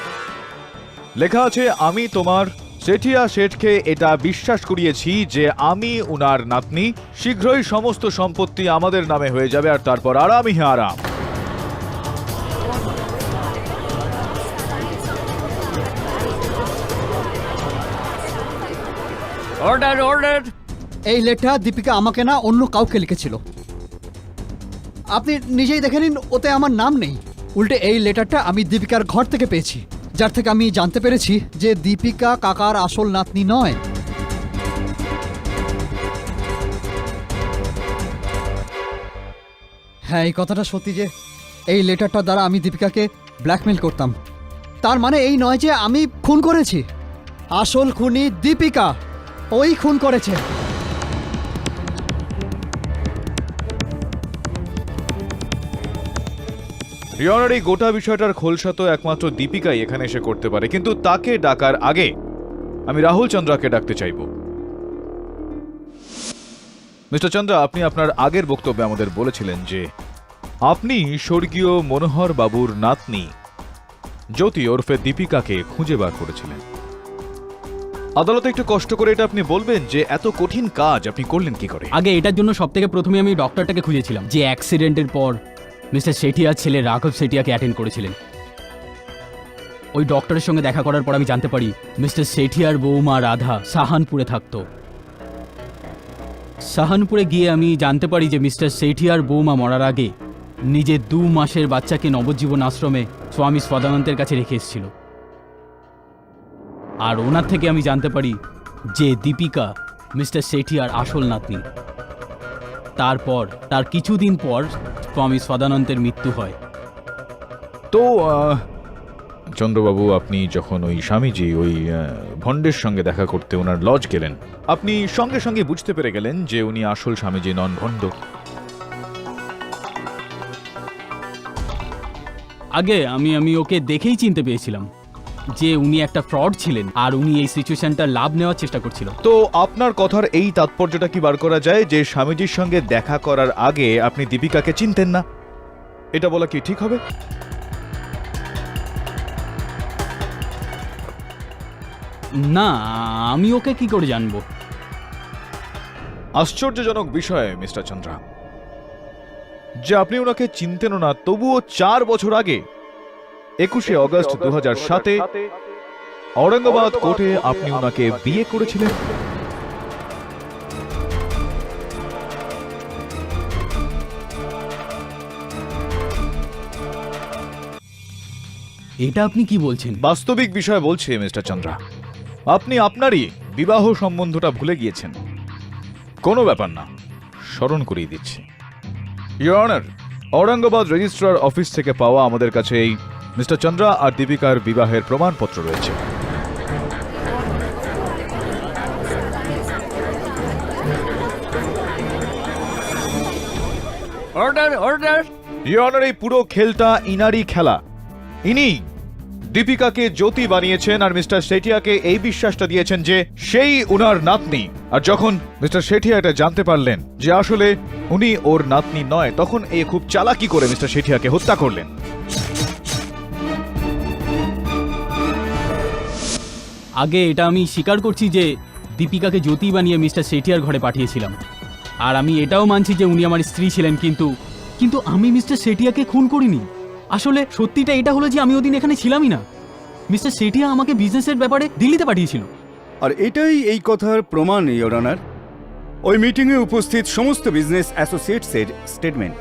লেখা আছে, আমি তোমার শেঠিয়া শেঠকে এটা বিশ্বাস করিয়েছি যে আমি উনার নাতনি, শীঘ্রই সমস্ত সম্পত্তি আমাদের নামে হয়ে যাবে আর তারপর আরামই আরাম। Order, order. এই লেটার দীপিকা আমাকে না, অন্য কাউকে লিখেছিল। আপনি নিজেই দেখে নিন, ওতে আমার নাম নেই। উল্টে এই লেটারটা আমি দীপিকার ঘর থেকে পেয়েছি, যার থেকে আমি জানতে পেরেছি যে দীপিকা কাকার আসল নাতনি নয়। হ্যাঁ, এই কথাটা সত্যি যে এই লেটারটার দ্বারা আমি দীপিকাকে ব্ল্যাকমেল করতাম। তার মানে এই নয় যে আমি খুন করেছি। আসল খুনি দীপিকা, ওই খুন করেছে। ইওর অনার, এই গোটা বিষয়টার খোলসা তো একমাত্র দীপিকাই এখানে এসে করতে পারে, কিন্তু তাকে ডাকার আগে আমি রাহুল চন্দ্রাকে ডাকতে চাইব। মিস্টার চন্দ্রা, আপনি আপনার আগের বক্তব্যে আমাদের বলেছিলেন যে আপনি স্বর্গীয় মনোহর বাবুর নাতনি জ্যোতি ওরফে দীপিকাকে খুঁজে বার করেছিলেন। আদালতে একটু কষ্ট করে এটা আপনি বলবেন যে এত কঠিন কাজ আপনি করলেন কি করে? আগে এটার জন্য সবথেকে প্রথমে আমি ডক্টরটাকে খুঁজেছিলাম যে অ্যাক্সিডেন্টের পর মিস্টার শেঠিয়ার ছেলে রাঘব শেঠিয়াকে অ্যাটেন্ড করেছিলেন। ওই ডক্টরের সঙ্গে দেখা করার পর আমি জানতে পারি মিস্টার শেঠিয়ার বৌমা রাধা সাহানপুরে থাকতো। সাহানপুরে গিয়ে আমি জানতে পারি যে মিস্টার শেঠিয়ার বৌমা মরার আগে নিজের 2 মাসের বাচ্চাকে নবজীবন আশ্রমে স্বামী সদানন্দের কাছে রেখে এসেছিল। আর ওনার থেকে আমি জানতে পারি যে দীপিকা মিস্টার শেঠিয়ার আসল নাতনি। তারপর তার কিছুদিন পর স্বামী সদানন্দের মৃত্যু হয়। তো চন্দ্রবাবু, আপনি যখন ওই স্বামীজি ওই ভণ্ডের সঙ্গে দেখা করতে ওনার লজ গেলেন, আপনি সঙ্গে সঙ্গে বুঝতে পেরে গেলেন যে উনি আসল স্বামীজি নন, ভণ্ড। আগে আমি ওকে দেখেই চিনতে পেরেছিলাম যে উনি একটা ফ্রড ছিলেন আর উনি এই সিচুয়েশনটা লাভ নেওয়ার চেষ্টা করছিল। তো আপনার কথার এই তাৎপর্যটা কি বার করা যায় যে স্বামীজির সঙ্গে দেখা করার আগে আপনি দীপিকাকে চিনতেন না? এটা বলা কি ঠিক হবে? না, আমি ওকে কি করে জানবো? আশ্চর্যজনক বিষয় মিস্টার চন্দ্রা যে আপনি ওনাকে চিনতেনও না, তবুও 4 বছর আগে 21শে অগস্ট 2007-এ ঔরঙ্গাবাদ কোর্টে আপনি ওনাকে বিয়ে করেছিলেন। এটা আপনি কি বলছেন? বাস্তবিক বিষয় বলছে মিস্টার চন্দ্রা, আপনি আপনারই বিবাহ সম্বন্ধটা ভুলে গিয়েছেন। কোনো ব্যাপার না, স্মরণ করিয়ে দিচ্ছি। Your honour, Aurangabad registrar office থেকে পাওয়া আমাদের কাছে এই মিস্টার চন্দ্রা আর দীপিকার বিবাহের প্রমাণপত্র রয়েছে। অর্ডার অর্ডার ইওর অনার, এই পুরো খেলটা ইনারই খেলা। ইনি দীপিকাকে জ্যোতি বানিয়েছেন আর মিস্টার শেঠিয়াকে এই বিশ্বাসটা দিয়েছেন যে সেই উনার নাতনি। আর যখন মিস্টার শেঠিয়া এটা জানতে পারলেন যে আসলে উনি ওর নাতনি নয়, তখন এ খুব চালাকি করে মিস্টার শেঠিয়াকে হত্যা করলেন। আগে এটা আমি স্বীকার করছি যে দীপিকাকে জ্যোতি বানিয়ে মিস্টার শেঠিয়ার ঘরে পাঠিয়েছিলাম, আর আমি এটাও মানছি যে উনি আমার স্ত্রী ছিলেন, কিন্তু আমি মিস্টার শেঠিয়াকে খুন করিনি। আসলে সত্যিটা এটা হলো যে আমি ওদিন এখানে ছিলামই না। মিস্টার শেঠিয়া আমাকে বিজনেসের ব্যাপারে দিল্লিতে পাঠিয়েছিল। আর এটাই এই কথার প্রমাণ, ইওর অনার। ওই মিটিংয়ে উপস্থিত সমস্ত বিজনেস অ্যাসোসিয়েটসের স্টেটমেন্ট।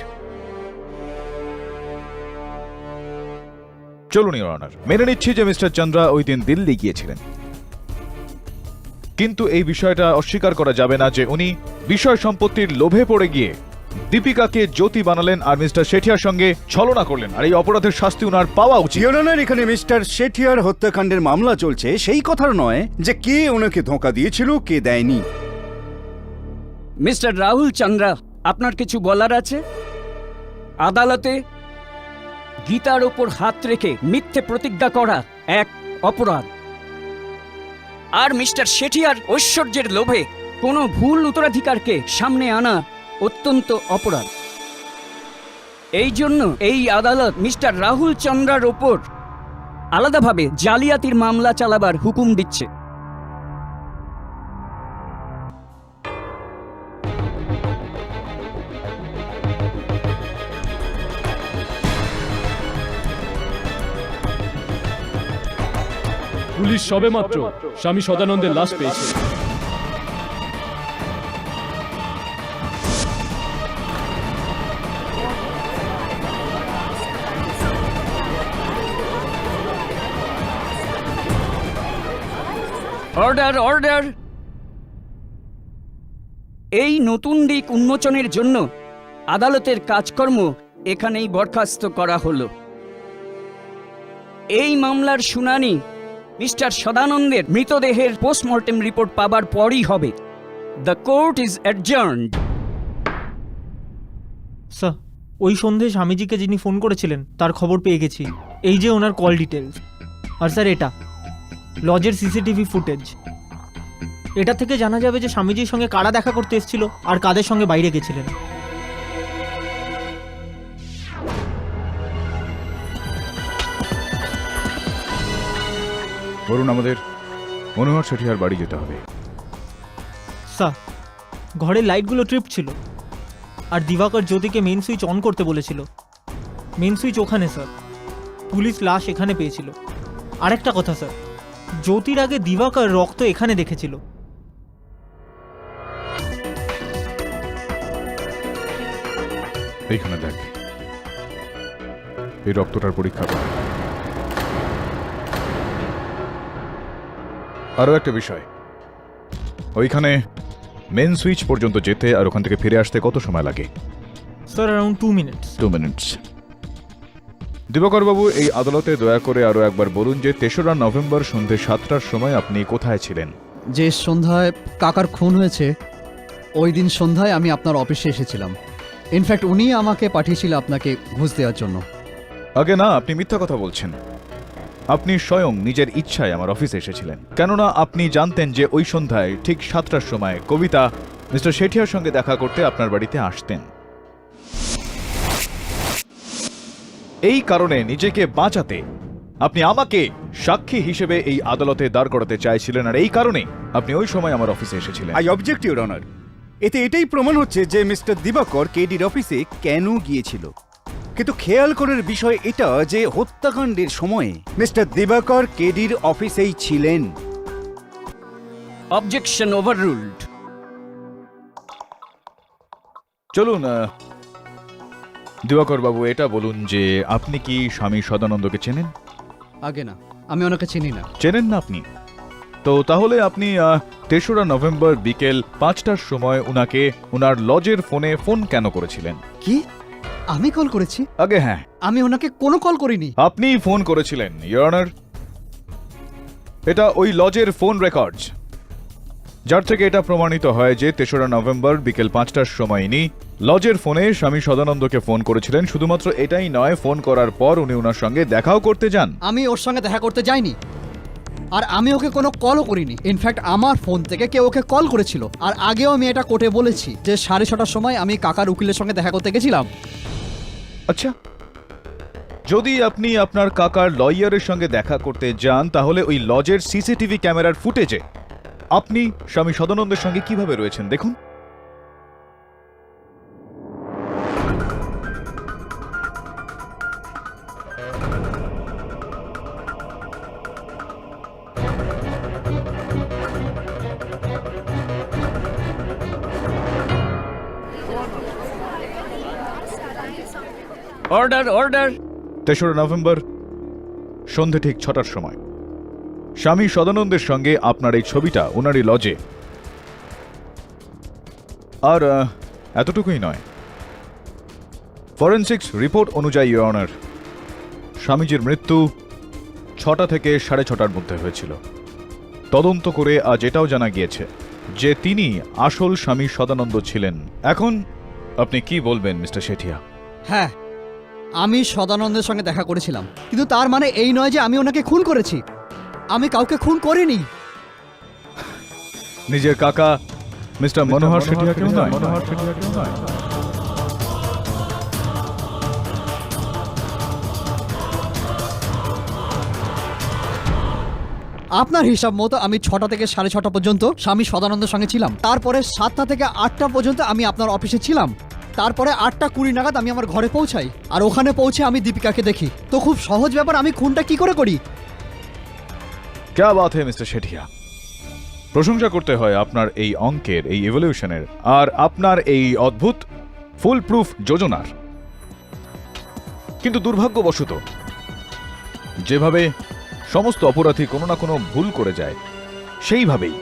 চলুন ইওর অনার, মেনে নিচ্ছি যে মিস্টার চন্দ্রা ওই দিন দিল্লি গিয়েছিলেন, কিন্তু এই বিষয়টা অস্বীকার করা যাবে না যে উনি বিষয় সম্পত্তির লোভে পড়ে গিয়ে দীপিকাকে জ্যোতি বানালেন আর মিস্টার শেঠিয়ার সঙ্গে ছলনা করলেন, আর এই অপরাধের শাস্তি উনার পাওয়া উচিত। ইওর অনার, এখানে মিস্টার শেঠিয়ার হত্যাকাণ্ডের মামলা চলছে, সেই কথার নয় যে কে ওনাকে ধোঁকা দিয়েছিল, কে দেয়নি। মিস্টার রাহুল চন্দ্রা, আপনার কিছু বলার আছে? আদালতে গীতার ওপর হাত রেখে মিথ্যে প্রতিজ্ঞা করা এক অপরাধ, আর মিস্টার শেঠিয়ার ঐশ্বর্যের লোভে কোনো ভুল উত্তরাধিকারকে সামনে আনা অত্যন্ত অপরাধ। এই জন্য এই আদালত মিস্টার রাহুল চন্দ্রার ওপর আলাদাভাবে জালিয়াতির মামলা চালাবার হুকুম দিচ্ছে। পুলিশ সবেমাত্র স্বামী সদানন্দের লাশ পেয়েছে। Order order. এই নতুন দিক উন্মোচনের জন্য আদালতের কাজকর্ম এখানেই বরখাস্ত করা হলো। এই মামলার শুনানি মিস্টার সদানন্দের মৃতদেহের পোস্টমর্টেম রিপোর্ট পাবার পরই হবে। The court is adjourned. Sir, ওই সন্ধ্যে স্বামীজিকে যিনি ফোন করেছিলেন তার খবর পেয়ে গেছি। এই যে ওনার কল ডিটেলস, আর স্যার এটা লজের সিসিটিভি ফুটেজ। এটা থেকে জানা যাবে যে স্বামীজির সঙ্গে কারা দেখা করতে এসেছিল আর কাদের সঙ্গে বাইরে গেছিলেন। বলুন, আমাদের মনোহর শেঠিয়ার বাড়ি যেতে হবে। স্যার, ঘরের লাইটগুলো ট্রিপ ছিল, আর দিবাকর জ্যোতিকে মেন সুইচ অন করতে বলেছিল। মেন সুইচ ওখানে স্যার, পুলিশ লাশ এখানে পেয়েছিল। আরেকটা কথা স্যার, জ্যোতির আগে দিবাকর রক্ত এখানে দেখেছিল। এইখানে দেখ, এই রক্তটার পরীক্ষা কর। আরো একটা বিষয়, ওইখানে মেন সুইচ পর্যন্ত যেতে আর ওখান থেকে ফিরে আসতে কত সময় লাগে? Sir, around 2 minutes. 2 মিনিটস। দিবাকর বাবু, এই আদালতে দয়া করে আরো একবার বলুন যে 3রা নভেম্বর সন্ধ্যে 7টার সময় আপনি কোথায় ছিলেন? যে সন্ধ্যায় কাকার খুন হয়েছে ওই দিন সন্ধ্যায় আমি আপনার অফিসে এসেছিলাম। ইনফ্যাক্ট উনি আমাকে পাঠিয়েছিল আপনাকে ঘুষ দেওয়ার জন্য। আগে না, আপনি মিথ্যা কথা বলছেন। আপনি স্বয়ং নিজের ইচ্ছায় আমার অফিসে এসেছিলেন, কেননা আপনি জানতেন যে ওই সন্ধ্যায় ঠিক 7টার সময় কবিতা মিস্টার শেঠিয়ার সঙ্গে দেখা করতে আপনার বাড়িতে আসতেন। এই কারণে নিজেকে বাঁচাতে আপনি আমাকে সাক্ষী হিসেবে এই আদালতে দাঁড় করাতে চাইছিলেন, আর এই কারণে আপনি ওই সময় আমার অফিসে এসেছিলেন। I object your honour. এতে এটাই প্রমাণ হচ্ছে যে মিস্টার দিবাকর কেডির অফিসে কেন গিয়েছিল। কিন্তু খেয়াল করার বিষয় এটা যে হত্যাকাণ্ডের সময়ে মিস্টার দিবাকর কেডির অফিসেই ছিলেন। Objection overruled. চলুন দিবাকর বাবু, এটা বলুন যে আপনি কি স্বামী সদানন্দকে চেনেন? আগে না, আমি ওনাকে চিনি না। চেনেন না আপনি? তো তাহলে আপনি 3রা নভেম্বর বিকেল 5টার সময় উনাকে উনার লজের ফোনে ফোন কেন করেছিলেন? কি আমি কল করেছি? আগে হ্যাঁ, আমি ওনাকে কোনো কল করিনি। আপনি ফোন করেছিলেন ইওর অনার। এটা ওই লজের ফোন রেকর্ডস যার থেকে এটা প্রমাণিত হয় যে 3রা নভেম্বর বিকেল 5টার সময় ইনি লজের ফোনে স্বামী সদানন্দকে ফোন করেছিলেন। শুধুমাত্র এটাই নয়, ফোন করার পর উনি ওনার সঙ্গে দেখাও করতে যান। আমি ওর সঙ্গে দেখা করতে যাইনি, আর আমি ওকে কোনো কলও করিনি। ইনফ্যাক্ট আমার ফোন থেকে কেউ ওকে কল করেছিল, আর আগেও আমি এটা কোর্টে বলেছি যে 6:30টার সময় আমি কাকার উকিলের সঙ্গে দেখা করতে গেছিলাম। আচ্ছা, যদি আপনি আপনার কাকার লয়ারের সঙ্গে দেখা করতে যান, তাহলে ওই লজের সিসিটিভি ক্যামেরার ফুটেজে আপনি স্বামী সদানন্দের সঙ্গে কিভাবে রয়েছেন দেখুন। অর্ডার অর্ডার 3রা নভেম্বর সন্ধে ঠিক 6টার সময় স্বামী সদানন্দের সঙ্গে আপনার এই ছবিটা ওনারই লজে। আর এতটুকুই নয়, ফরেনসিক্স রিপোর্ট অনুযায়ী ইওর অনার, স্বামীজির মৃত্যু 6টা থেকে 6:30টার মধ্যে হয়েছিল। তদন্ত করে আজ এটাও জানা গিয়েছে যে তিনি আসল স্বামী সদানন্দ ছিলেন। এখন আপনি কি বলবেন মিস্টার শেঠিয়া? হ্যাঁ, আমি সদানন্দের সঙ্গে দেখা করেছিলাম, কিন্তু তার মানে এই নয় যে আমি ওনাকে খুন করেছি। আমি কাউকে খুন করিনি। নিজের কাকা মিস্টার মনোহর শেঠিয়াকেও নয়? আপনার হিসাব মতো আমি 6টা থেকে 6:30 পর্যন্ত স্বামী সদানন্দের সঙ্গে ছিলাম। তারপরে 7টা থেকে 8টা পর্যন্ত আমি আপনার অফিসে ছিলাম। তারপরে 8:20 নাগাদ আমি আমার ঘরে পৌঁছাই, আর ওখানে পৌঁছে আমি দীপিকাকে দেখি। তো খুব সহজ ব্যাপার, আমি খুনটা কি করে করি? ক্যা বাত হে মিস্টার শেঠিয়া, প্রশংসা করতে হয় আপনার এই অঙ্কের, এই ইভলিউশনের, আর আপনার এই অদ্ভুত ফুল প্রুফ যোজনার। কিন্তু দুর্ভাগ্যবশত যেভাবে সমস্ত অপরাধী কোনো না কোনো ভুল করে যায়, সেইভাবেই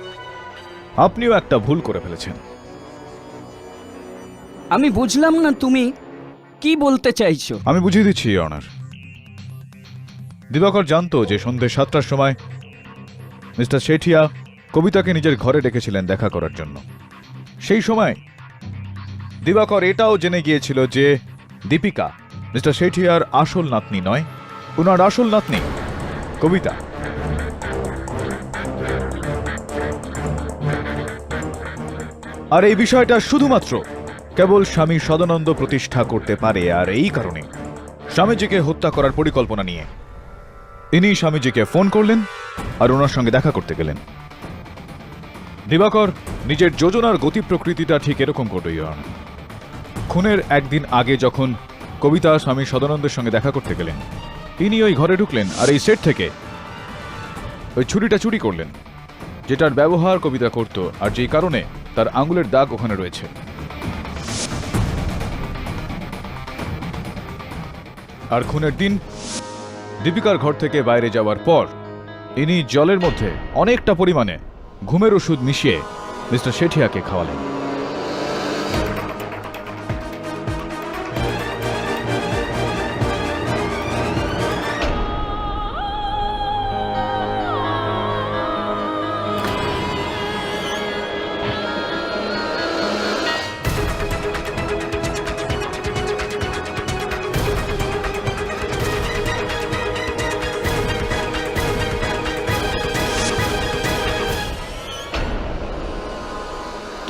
আপনিও একটা ভুল করে ফেলেছেন। আমি বুঝলাম না তুমি কি বলতে চাইছো। আমি বুঝিয়ে দিচ্ছি ইওর অনার। দিবাকর জানতো যে সন্ধ্যে 7টার সময় মিস্টার শেঠিয়া কবিতাকে নিজের ঘরে ডেকেছিলেন দেখা করার জন্য। সেই সময় দিবাকর এটাও জেনে গিয়েছিল যে দীপিকা মিস্টার শেঠিয়ার আসল নাতনি নয়, ওনার আসল নাতনি কবিতা। আর এই বিষয়টা শুধুমাত্র কেবল স্বামী সদানন্দ প্রতিষ্ঠা করতে পারে, আর এই কারণে স্বামীজিকে হত্যা করার পরিকল্পনা নিয়ে ইনি স্বামীজিকে ফোন করলেন আর ওনার সঙ্গে দেখা করতে গেলেন। দিবাকর নিজের যোজনার গতি প্রকৃতিটা ঠিক এরকম করল। খুনের একদিন আগে যখন কবিতা স্বামী সদানন্দের সঙ্গে দেখা করতে গেলেন, তিনি ওই ঘরে ঢুকলেন আর এই সেট থেকে ওই ছুরিটা চুরি করলেন, যেটার ব্যবহার কবিতা করত, আর যেই কারণে তার আঙুলের দাগ ওখানে রয়েছে। আর খুনের দিন দীপিকার ঘর থেকে বাইরে যাওয়ার পর ইনি জলের মধ্যে অনেকটা পরিমাণে ঘুমের ওষুধ মিশিয়ে মিস্টার শেঠিয়াকে খাওয়ালেন।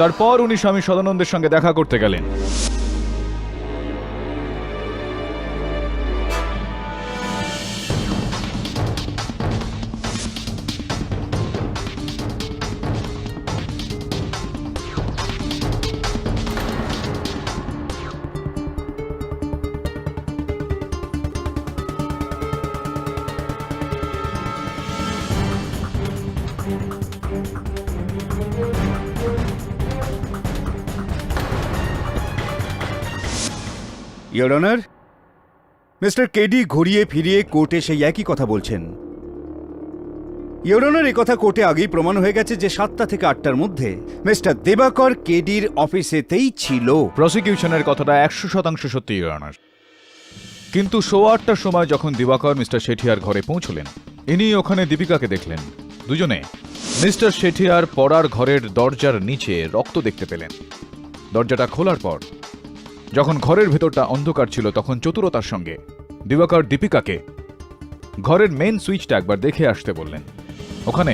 তারপর উনি স্বামী সদানন্দের সঙ্গে দেখা করতে গেলেন। ইওর অনার, মিস্টার কেডি ঘুরিয়ে ফিরিয়ে কোর্টে সেই একই কথা বলছেন। ইওর অনার, এই কথা কোর্টে আগেই প্রমাণ হয়ে গেছে যে 7টা থেকে 8টার মধ্যে মিস্টার দিবাকর কেডির অফিসেতেই ছিল। প্রসিকিউশনের কথাটা 100% সত্যি ইওর অনার। কিন্তু 8:15টার সময় যখন দিবাকর মিস্টার শেঠিয়ার ঘরে পৌঁছলেন, ইনি ওখানে দীপিকাকে দেখলেন দুজনে মিস্টার শেঠিয়ার পড়ার ঘরের দরজার নিচে রক্ত দেখতে পেলেন। দরজাটা খোলার পর যখন ঘরের ভেতরটা অন্ধকার ছিল তখন চতুরতার সঙ্গে দিবাকর দীপিকাকে ঘরের মেন সুইচটা একবার দেখে আসতে বললেন। ওখানে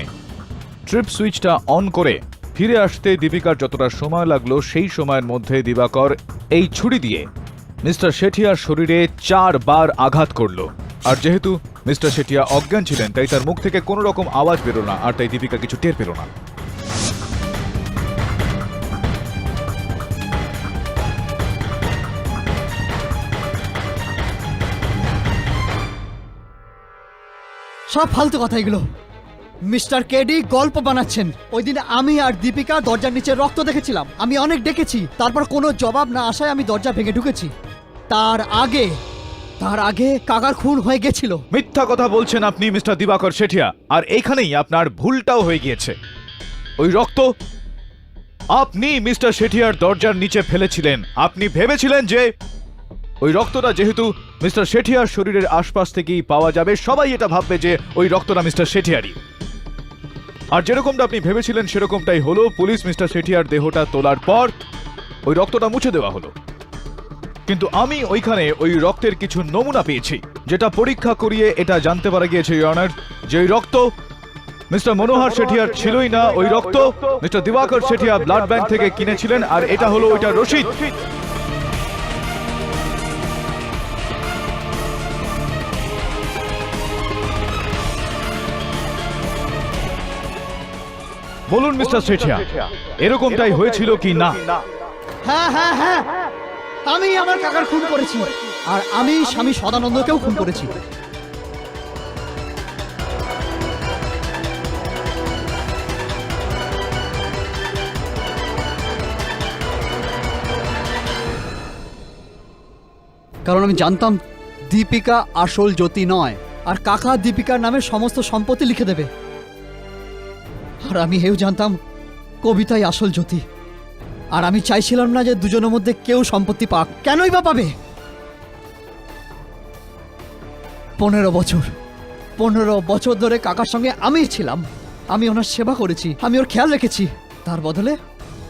ট্রিপ সুইচটা অন করে ফিরে আসতে দীপিকার যতটা সময় লাগলো সেই সময়ের মধ্যে দিবাকর এই ছুরি দিয়ে মিস্টার শেঠিয়ার শরীরে 4 বার আঘাত করলো। আর যেহেতু মিস্টার শেঠিয়া অজ্ঞান ছিলেন তাই তার মুখ থেকে কোনো রকম আওয়াজ বেরো না, আর তাই দীপিকা কিছু টের পেল না। সব ফালতু কথা এগুলো। মিস্টার কেডি গল্প বানাচ্ছেন। ওই দিন আমি আর দীপিকা দরজার নিচে রক্ত দেখেছিলাম। আমি অনেক ডেকেছি, তারপর কোনো জবাব না আসায় আমি দরজা ভেঙে ঢুকেছি। তার আগে কাকার খুন হয়ে গেছিল। মিথ্যা কথা বলছেন আপনি মিস্টার দিবাকর শেঠিয়া, আর এইখানেই আপনার ভুলটাও হয়ে গিয়েছে। ওই রক্ত আপনি মিস্টার শেঠিয়ার দরজার নিচে ফেলেছিলেন। আপনি ভেবেছিলেন যে ওই রক্তটা যেহেতু মিস্টার শেঠিয়ার শরীরের আশপাশ থেকেই পাওয়া যাবে, সবাই এটা ভাববে যে ওই রক্তটা মিস্টার শেঠিয়ারই। আর যেরকমটা আপনি ভেবেছিলেন সেরকমটাই হলো। পুলিশ মিস্টার শেঠিয়ার দেহটা তোলার পর ওই রক্তটা মুছে দেওয়া হলো। কিন্তু আমি ওইখানে ওই রক্তের কিছু নমুনা পেয়েছি, যেটা পরীক্ষা করিয়ে এটা জানতে পারা গিয়েছে ইওর অনার যে ওই রক্ত মিস্টার মনোহর শেঠিয়ার ছিলই না। ওই রক্ত মিস্টার দিবাকর শেঠিয়া ব্লাড ব্যাংক থেকে কিনেছিলেন, আর এটা হলো ওইটা রসিদ। বলুন মিস্টার শেঠিয়া, এরকমটাই হয়েছিল কি না? হ্যাঁ হ্যাঁ হ্যাঁ, আমি আমার কাকার খুন করেছি, আর আমি স্বামী সদানন্দকেও খুন করেছি। কারণ আমি জানতাম দীপিকা আসল জ্যোতি নয়, আর কাকা দীপিকার নামে সমস্ত সম্পত্তি লিখে দেবে। আর আমি এও জানতাম কবিতাই আসল জ্যোতি। আর আমি চাইছিলাম না যে দুজনের মধ্যে কেউ সম্পত্তি পাক। কেনই বা পাবে? 15 বছর ধরে কাকার সঙ্গে আমিই ছিলাম। আমি ওনার সেবা করেছি, আমি ওর খেয়াল রেখেছি।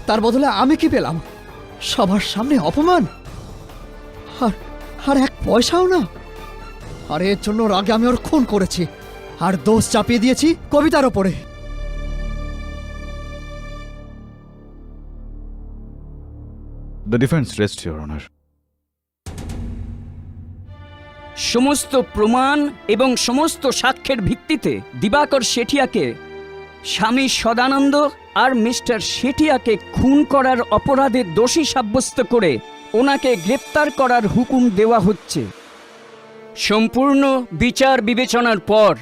তার বদলে আমি কি পেলাম? সবার সামনে অপমান, আর 1 পয়সাও না। আর এর জন্য রাগে আমি ওর খুন করেছি, আর দোষ চাপিয়ে দিয়েছি কবিতার ওপরে। The defense rests, Your Honor. সমস্ত প্রমাণ এবং সমস্ত সাক্ষ্যের ভিত্তিতে দিবাকর শেঠিয়াকে স্বামী সদানন্দ আর মিস্টার শেঠিয়াকে খুন করার অপরাধে দোষী সাব্যস্ত করে ওনাকে গ্রেপ্তার করার হুকুম দেওয়া হচ্ছে। সম্পূর্ণ বিচার বিবেচনার পর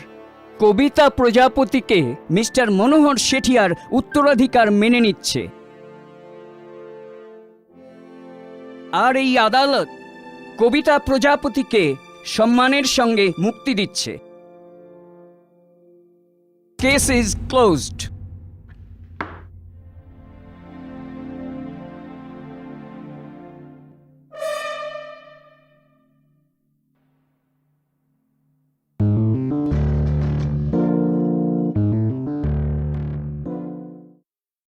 কবিতা প্রজাপতিকে মিস্টার মনোহর শেঠিয়ার উত্তরাধিকার মেনে নিচ্ছে। আর এই আদালত কবিতা প্রজাপতিকে সম্মানের সঙ্গে মুক্তি দিচ্ছে। Case is closed.